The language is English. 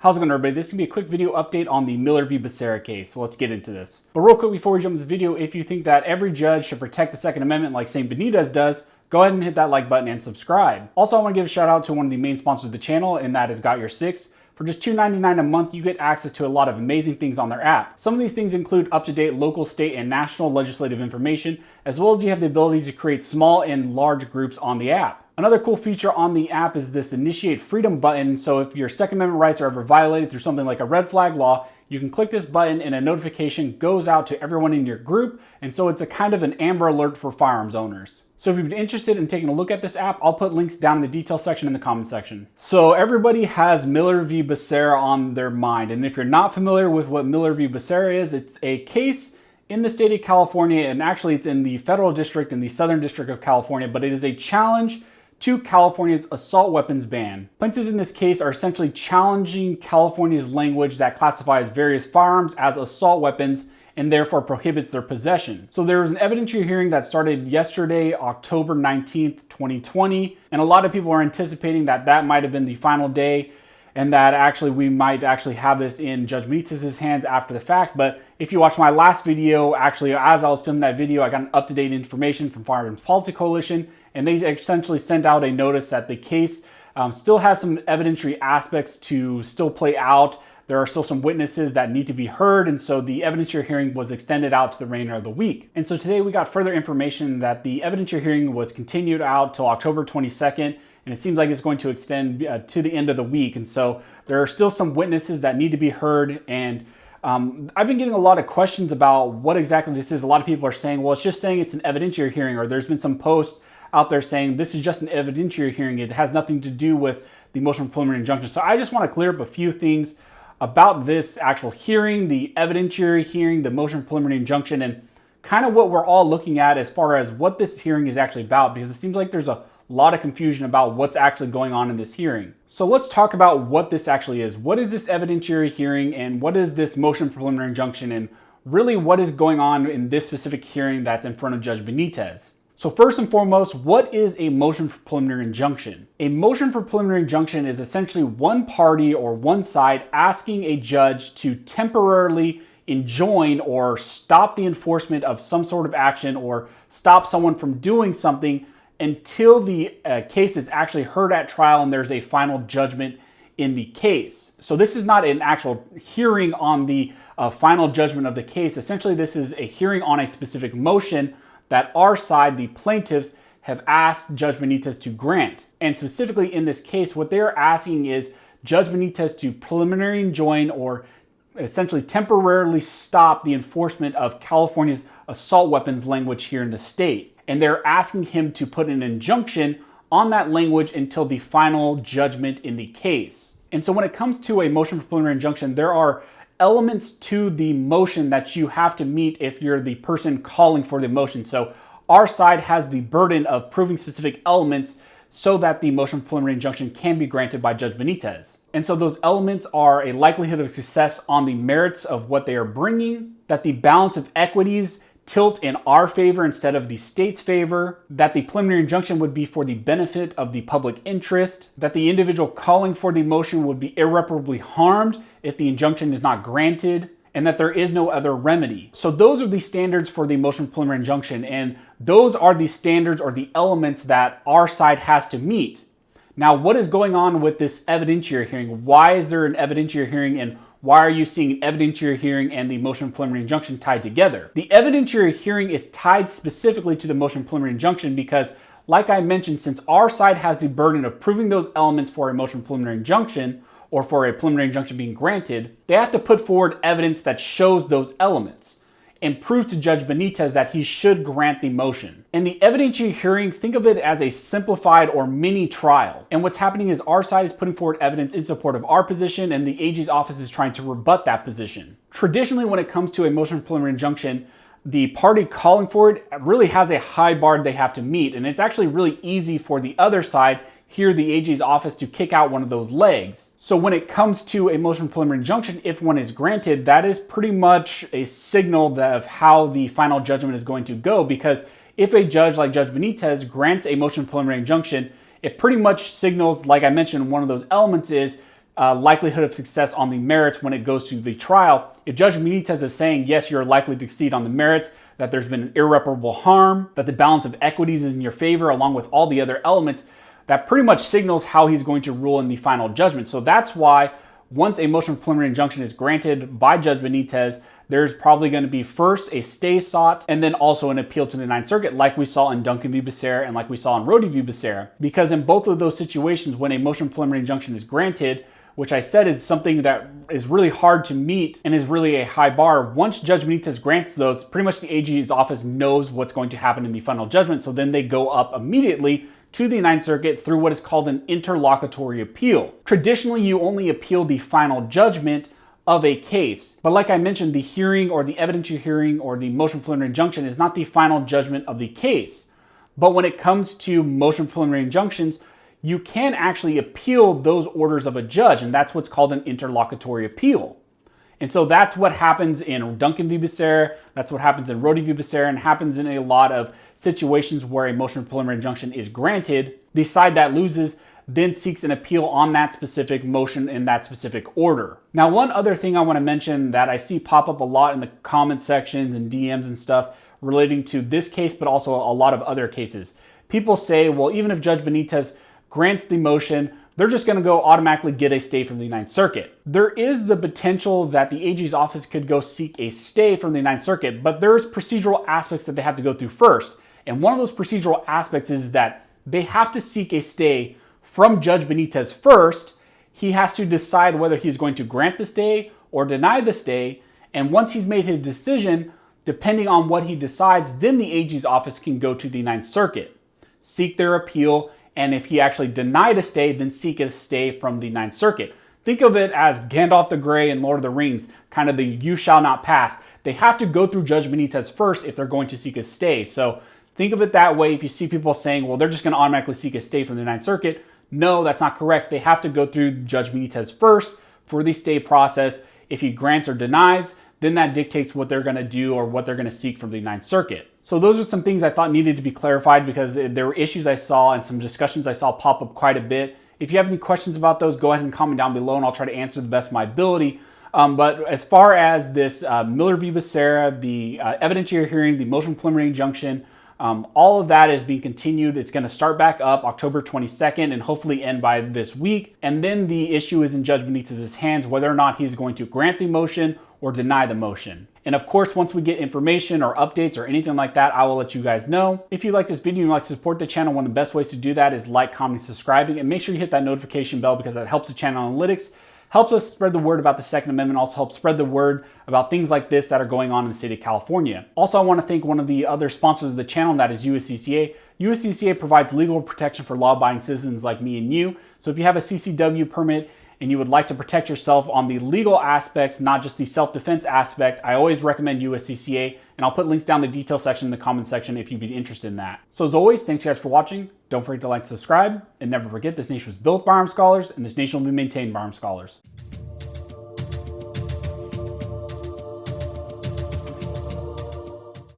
How's it going, everybody? This is going to be a quick video update on the Miller v. Becerra case, so let's get into this. But real quick before we jump into this video, if you think that every judge should protect the Second Amendment like St. Benitez does, go ahead and hit that like button and subscribe. Also, I want to give a shout out to one of the main sponsors of the channel, and that is GotYourSix. For just $2.99 a month, you get access to a lot of amazing things on their app. Some of these things include up-to-date local, state, and national legislative information, as well as you have the ability to create small and large groups on the app. Another cool feature on the app is this Initiate Freedom button, so if your Second Amendment rights are ever violated through something like a red flag law, you can click this button and a notification goes out to everyone in your group, and so it's a kind of an Amber Alert for firearms owners. So if you've been interested in taking a look at this app, I'll put links down in the details section in the comment section. So everybody has Miller v. Becerra on their mind, and if you're not familiar with what Miller v. Becerra is, it's a case in the state of California, and actually it's in the federal district in the Southern District of California, but it is a challenge to California's assault weapons ban. Plaintiffs in this case are essentially challenging California's language that classifies various firearms as assault weapons and therefore prohibits their possession. So there was an evidentiary hearing that started yesterday, October 19th, 2020, and a lot of people are anticipating that that might have been the final day and that actually we might actually have this in Judge Benitez's hands after the fact. But if you watch my last video, actually as I was filming that video, I got an up-to-date information from Firearms Policy Coalition, and they essentially sent out a notice that the case still has some evidentiary aspects to still play out. There are still some witnesses that need to be heard, and so the evidentiary hearing was extended out to the remainder of the week. And so today we got further information that the evidentiary hearing was continued out till October 22nd, and it seems like it's going to extend to the end of the week. And so there are still some witnesses that need to be heard, and I've been getting a lot of questions about what exactly this is. A lot of people are saying, well, it's just saying it's an evidentiary hearing, or there's been some posts out there saying this is just an evidentiary hearing. It has nothing to do with the motion for preliminary injunction. So I just want to clear up a few things about this actual hearing, the evidentiary hearing, the motion for preliminary injunction, and kind of what we're all looking at as far as what this hearing is actually about, because it seems like there's a lot of confusion about what's actually going on in this hearing. So let's talk about what this actually is. What is this evidentiary hearing, and what is this motion for preliminary injunction, and really what is going on in this specific hearing that's in front of Judge Benitez? So first and foremost, what is a motion for preliminary injunction? A motion for preliminary injunction is essentially one party or one side asking a judge to temporarily enjoin or stop the enforcement of some sort of action or stop someone from doing something until the case is actually heard at trial and there's a final judgment in the case. So this is not an actual hearing on the final judgment of the case. Essentially, this is a hearing on a specific motion that our side, the plaintiffs, have asked Judge Benitez to grant. And specifically in this case, what they're asking is Judge Benitez to preliminary enjoin or essentially temporarily stop the enforcement of California's assault weapons language here in the state. And they're asking him to put an injunction on that language until the final judgment in the case. And so when it comes to a motion for preliminary injunction, there are elements to the motion that you have to meet if you're the person calling for the motion. So our side has the burden of proving specific elements so that the motion for preliminary injunction can be granted by Judge Benitez. And so those elements are a likelihood of success on the merits of what they are bringing, that the balance of equities tilt in our favor instead of the state's favor, that the preliminary injunction would be for the benefit of the public interest, that the individual calling for the motion would be irreparably harmed if the injunction is not granted, and that there is no other remedy. So those are the standards for the motion for preliminary injunction, and those are the standards or the elements that our side has to meet. Now, what is going on with this evidentiary hearing? Why is there an evidentiary hearing, and why are you seeing an evidentiary hearing and the motion for preliminary injunction tied together? The evidentiary hearing is tied specifically to the motion for preliminary injunction because, like I mentioned, since our side has the burden of proving those elements for a motion for preliminary injunction or for a preliminary injunction being granted, they have to put forward evidence that shows those elements and prove to Judge Benitez that he should grant the motion. And the evidentiary hearing, think of it as a simplified or mini trial. And what's happening is our side is putting forward evidence in support of our position, and the AG's office is trying to rebut that position. Traditionally, when it comes to a motion for preliminary injunction, the party calling for it really has a high bar they have to meet, and it's actually really easy for the other side, here the AG's office, to kick out one of those legs. So when it comes to a motion for preliminary injunction, if one is granted, that is pretty much a signal of how the final judgment is going to go, because if a judge like Judge Benitez grants a motion for preliminary injunction, it pretty much signals, like I mentioned, one of those elements is likelihood of success on the merits when it goes to the trial. If Judge Benitez is saying, yes, you're likely to succeed on the merits, that there's been an irreparable harm, that the balance of equities is in your favor along with all the other elements, that pretty much signals how he's going to rule in the final judgment. So that's why once a motion for preliminary injunction is granted by Judge Benitez, there's probably going to be first a stay sought and then also an appeal to the Ninth Circuit, like we saw in Duncan v. Becerra and like we saw in Rody v. Becerra. Because in both of those situations, when a motion for preliminary injunction is granted, which I said is something that is really hard to meet and is really a high bar, once Judge Benitez grants those, pretty much the AG's office knows what's going to happen in the final judgment, so then they go up immediately to the Ninth Circuit through what is called an interlocutory appeal. Traditionally, you only appeal the final judgment of a case. But like I mentioned, the hearing or the evidentiary hearing or the motion for preliminary injunction is not the final judgment of the case. But when it comes to motion for preliminary injunctions, you can actually appeal those orders of a judge, and that's what's called an interlocutory appeal. And so that's what happens in Duncan v. Becerra, that's what happens in Rody v. Becerra, and happens in a lot of situations where a motion for preliminary injunction is granted. The side that loses then seeks an appeal on that specific motion in that specific order. Now, one other thing I want to mention that I see pop up a lot in the comment sections and DMs and stuff relating to this case, but also a lot of other cases. People say, well, even if Judge Benitez grants the motion, they're just going to go automatically get a stay from the Ninth Circuit. There is the potential that the AG's office could go seek a stay from the Ninth Circuit, but there's procedural aspects that they have to go through first. And one of those procedural aspects is that they have to seek a stay from Judge Benitez first. He has to decide whether he's going to grant the stay or deny the stay. And once he's made his decision, depending on what he decides, then the AG's office can go to the Ninth Circuit, seek their appeal, and if he actually denied a stay, then seek a stay from the Ninth Circuit. Think of it as Gandalf the Grey in Lord of the Rings, kind of the you shall not pass. They have to go through Judge Benitez first if they're going to seek a stay. So think of it that way. If you see people saying, well, they're just going to automatically seek a stay from the Ninth Circuit, no, that's not correct. They have to go through Judge Benitez first for the stay process. If he grants or denies, then that dictates what they're going to do or what they're going to seek from the Ninth Circuit. So those are some things I thought needed to be clarified because there were issues I saw and some discussions I saw pop up quite a bit. If you have any questions about those, go ahead and comment down below and I'll try to answer the best of my ability. But as far as this Miller v. Becerra, the evidentiary hearing, the motion for preliminary injunction, all of that is being continued. It's going to start back up October 22nd and hopefully end by this week. And then the issue is in Judge Benitez's hands whether or not he's going to grant the motion or deny the motion. And of course, once we get information or updates or anything like that, I will let you guys know. If you like this video and you'd like to support the channel, one of the best ways to do that is like, comment, subscribing, and make sure you hit that notification bell because that helps the channel analytics, helps us spread the word about the Second Amendment, also helps spread the word about things like this that are going on in the state of California. Also, I want to thank one of the other sponsors of the channel, and that is USCCA. USCCA provides legal protection for law-abiding citizens like me and you. So if you have a CCW permit and you would like to protect yourself on the legal aspects, not just the self-defense aspect, I always recommend USCCA, and I'll put links down in the detail section in the comment section if you'd be interested in that. So as always, thanks guys for watching. Don't forget to like, subscribe, and never forget this nation was built by armed scholars, and this nation will be maintained by armed scholars.